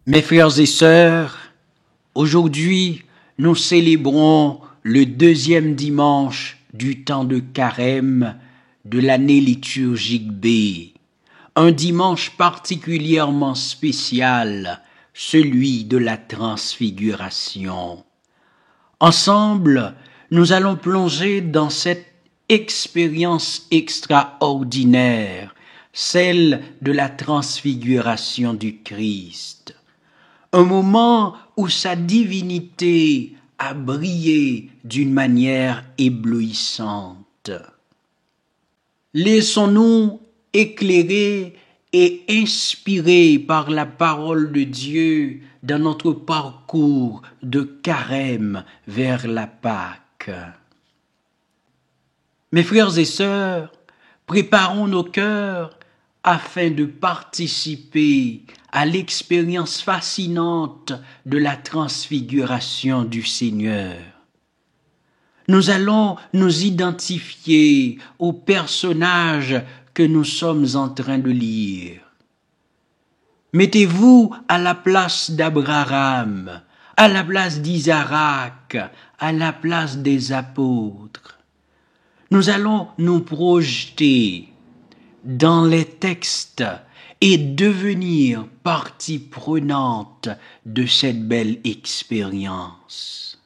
Mes frères et sœurs, aujourd'hui, nous célébrons le deuxième dimanche du temps de carême de l'année liturgique B, un dimanche particulièrement spécial, celui de la transfiguration. Ensemble, nous allons plonger dans cette expérience extraordinaire, celle de la transfiguration du Christ. Un moment où sa divinité a brillé d'une manière éblouissante. Laissons-nous éclairer et inspirés par la parole de Dieu dans notre parcours de carême vers la Pâque. Mes frères et sœurs, préparons nos cœurs afin de participer à l'expérience fascinante de la transfiguration du Seigneur. Nous allons nous identifier aux personnages que nous sommes en train de lire. Mettez-vous à la place d'Abraham, à la place d'Isaac, à la place des apôtres. Nous allons nous projeter dans les textes et devenir partie prenante de cette belle expérience.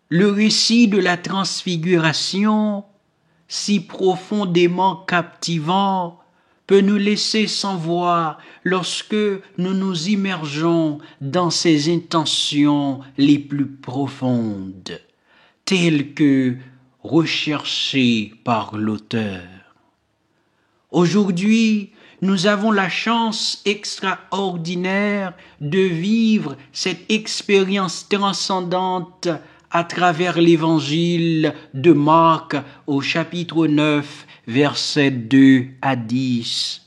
Le récit de la transfiguration, si profondément captivant, peut nous laisser sans voix lorsque nous nous immergeons dans ses intentions les plus profondes, telles que recherchées par l'auteur. Aujourd'hui, nous avons la chance extraordinaire de vivre cette expérience transcendante à travers l'évangile de Marc au chapitre 9, versets 2 à 10.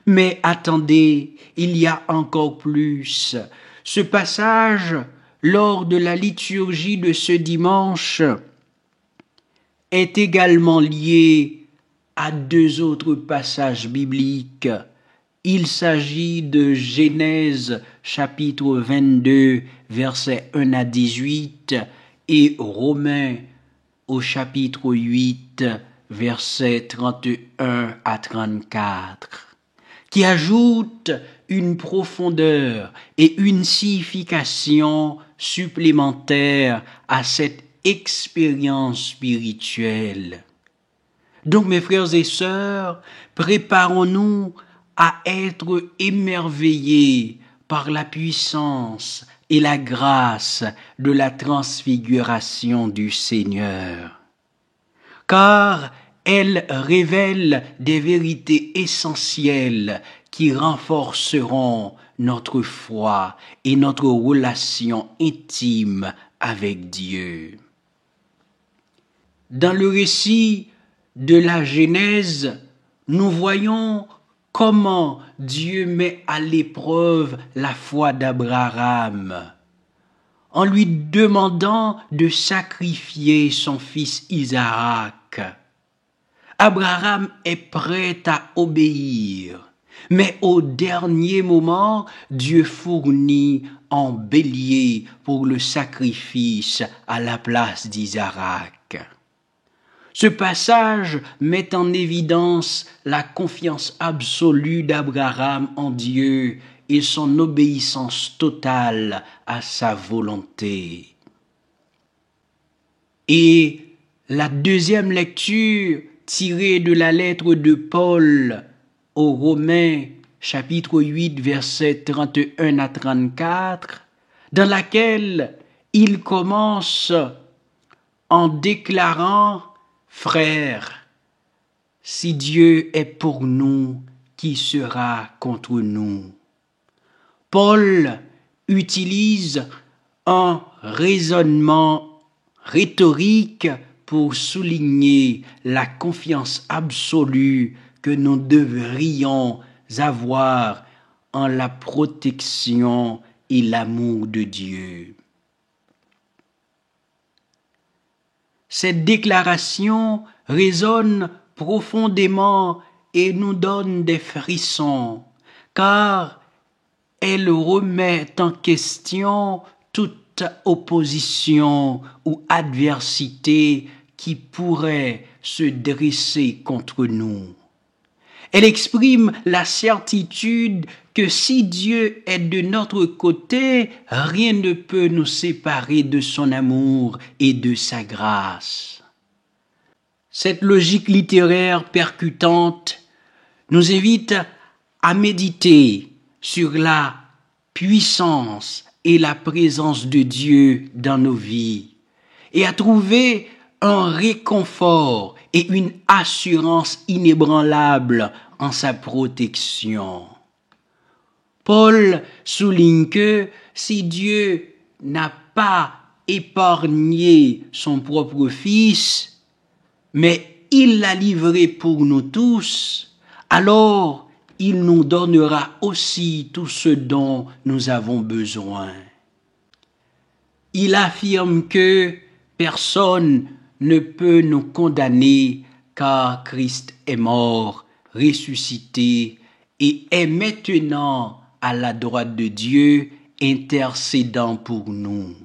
Mais attendez, il y a encore plus. Ce passage, lors de la liturgie de ce dimanche, est également lié à deux autres passages bibliques. Il s'agit de Genèse chapitre 22, versets 1 à 18 et Romains au chapitre 8, versets 31 à 34, qui ajoutent une profondeur et une signification supplémentaire à cette expérience spirituelle. Donc, mes frères et sœurs, préparons-nous à être émerveillés par la puissance et la grâce de la transfiguration du Seigneur. Car elle révèle des vérités essentielles qui renforceront notre foi et notre relation intime avec Dieu. Dans le récit de la Genèse, nous voyons comment Dieu met à l'épreuve la foi d'Abraham en lui demandant de sacrifier son fils Isaac. Abraham est prêt à obéir, mais au dernier moment, Dieu fournit un bélier pour le sacrifice à la place d'Isaac. Ce passage met en évidence la confiance absolue d'Abraham en Dieu et son obéissance totale à sa volonté. Et la deuxième lecture tirée de la lettre de Paul aux Romains, chapitre 8, versets 31 à 34, dans laquelle il commence en déclarant: Frères, si Dieu est pour nous, qui sera contre nous? Paul utilise un raisonnement rhétorique pour souligner la confiance absolue que nous devrions avoir en la protection et l'amour de Dieu. Cette déclaration résonne profondément et nous donne des frissons, car elle remet en question toute opposition ou adversité qui pourrait se dresser contre nous. Elle exprime la certitude que si Dieu est de notre côté, rien ne peut nous séparer de son amour et de sa grâce. Cette logique littéraire percutante nous invite à méditer sur la puissance et la présence de Dieu dans nos vies et à trouver un réconfort et une assurance inébranlable en sa protection. Paul souligne que si Dieu n'a pas épargné son propre Fils, mais il l'a livré pour nous tous, alors il nous donnera aussi tout ce dont nous avons besoin. Il affirme que personne ne peut nous condamner car Christ est mort, ressuscité et est maintenant à la droite de Dieu, intercédant pour nous.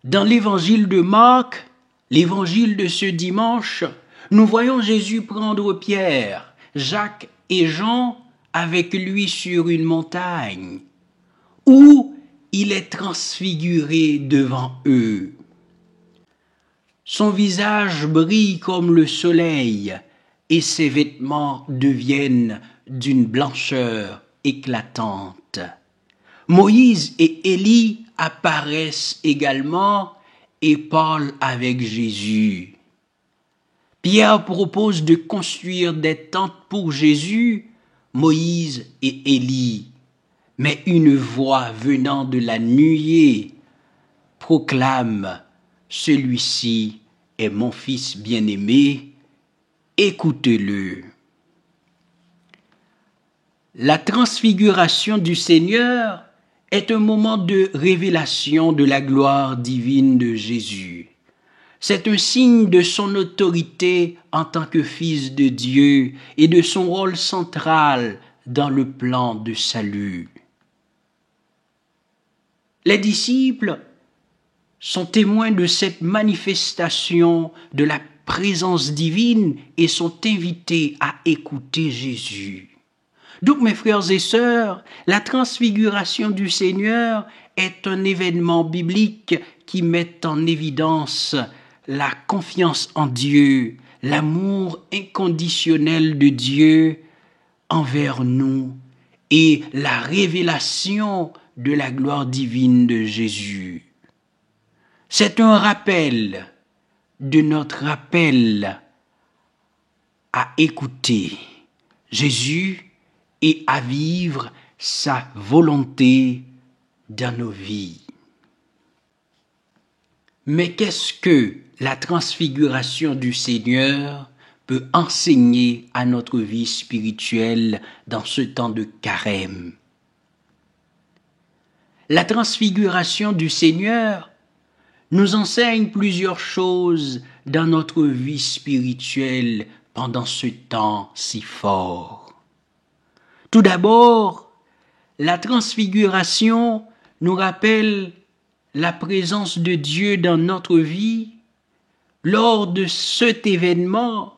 Dans l'évangile de Marc, l'évangile de ce dimanche, nous voyons Jésus prendre Pierre, Jacques et Jean avec lui sur une montagne, où il est transfiguré devant eux. Son visage brille comme le soleil et ses vêtements deviennent d'une blancheur éclatante. Moïse et Élie apparaissent également et parlent avec Jésus. Pierre propose de construire des tentes pour Jésus, Moïse et Élie. Mais une voix venant de la nuée proclame « Celui-ci est mon Fils bien-aimé, écoutez-le ». La transfiguration du Seigneur est un moment de révélation de la gloire divine de Jésus. C'est un signe de son autorité en tant que Fils de Dieu et de son rôle central dans le plan de salut. Les disciples sont témoins de cette manifestation de la présence divine et sont invités à écouter Jésus. Donc, mes frères et sœurs, la transfiguration du Seigneur est un événement biblique qui met en évidence la confiance en Dieu, l'amour inconditionnel de Dieu envers nous et la révélation de la gloire divine de Jésus. C'est un rappel de notre appel à écouter Jésus et à vivre sa volonté dans nos vies. Mais qu'est-ce que la transfiguration du Seigneur peut enseigner à notre vie spirituelle dans ce temps de carême? La transfiguration du Seigneur nous enseigne plusieurs choses dans notre vie spirituelle pendant ce temps si fort. Tout d'abord, la transfiguration nous rappelle la présence de Dieu dans notre vie. Lors de cet événement,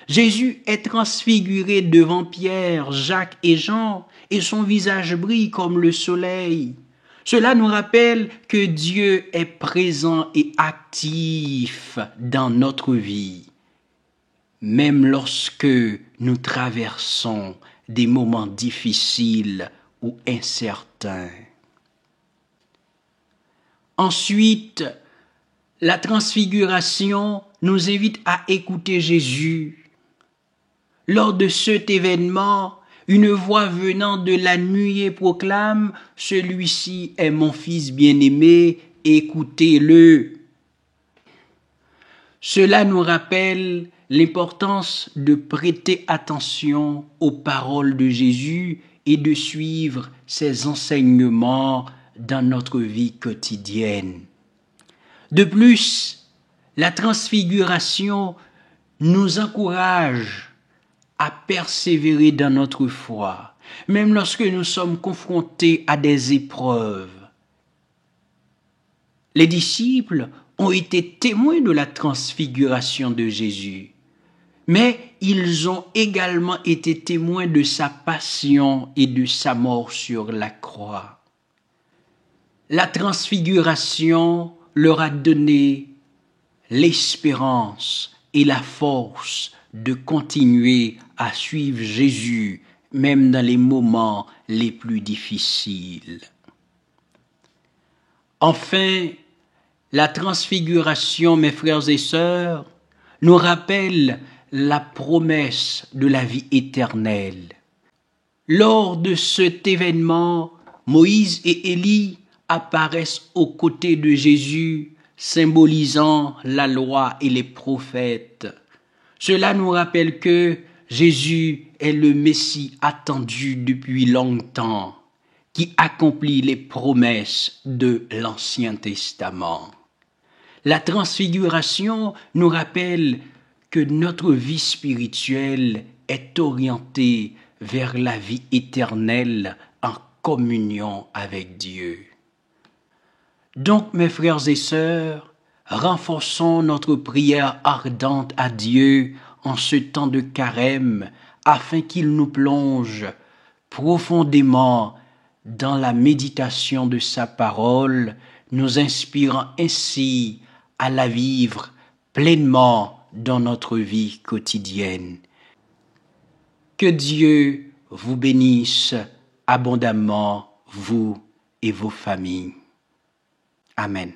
Jésus est transfiguré devant Pierre, Jacques et Jean, et son visage brille comme le soleil. Cela nous rappelle que Dieu est présent et actif dans notre vie, même lorsque nous traversons des moments difficiles ou incertains. Ensuite, la transfiguration nous invite à écouter Jésus. Lors de cet événement, une voix venant de la nuée proclame « Celui-ci est mon Fils bien-aimé, écoutez-le ». Cela nous rappelle l'importance de prêter attention aux paroles de Jésus et de suivre ses enseignements dans notre vie quotidienne. De plus, la transfiguration nous encourage à persévérer dans notre foi, même lorsque nous sommes confrontés à des épreuves. Les disciples ont été témoins de la transfiguration de Jésus, mais ils ont également été témoins de sa passion et de sa mort sur la croix. La transfiguration leur a donné l'espérance et la force de continuer à suivre Jésus, même dans les moments les plus difficiles. Enfin, la transfiguration, mes frères et sœurs, nous rappelle la promesse de la vie éternelle. Lors de cet événement, Moïse et Élie apparaissent aux côtés de Jésus, symbolisant la loi et les prophètes. Cela nous rappelle que Jésus est le Messie attendu depuis longtemps, qui accomplit les promesses de l'Ancien Testament. La transfiguration nous rappelle que notre vie spirituelle est orientée vers la vie éternelle en communion avec Dieu. Donc, mes frères et sœurs, renforçons notre prière ardente à Dieu en ce temps de carême, afin qu'il nous plonge profondément dans la méditation de sa parole, nous inspirant ainsi à la vivre pleinement dans notre vie quotidienne. Que Dieu vous bénisse abondamment, vous et vos familles. Amen.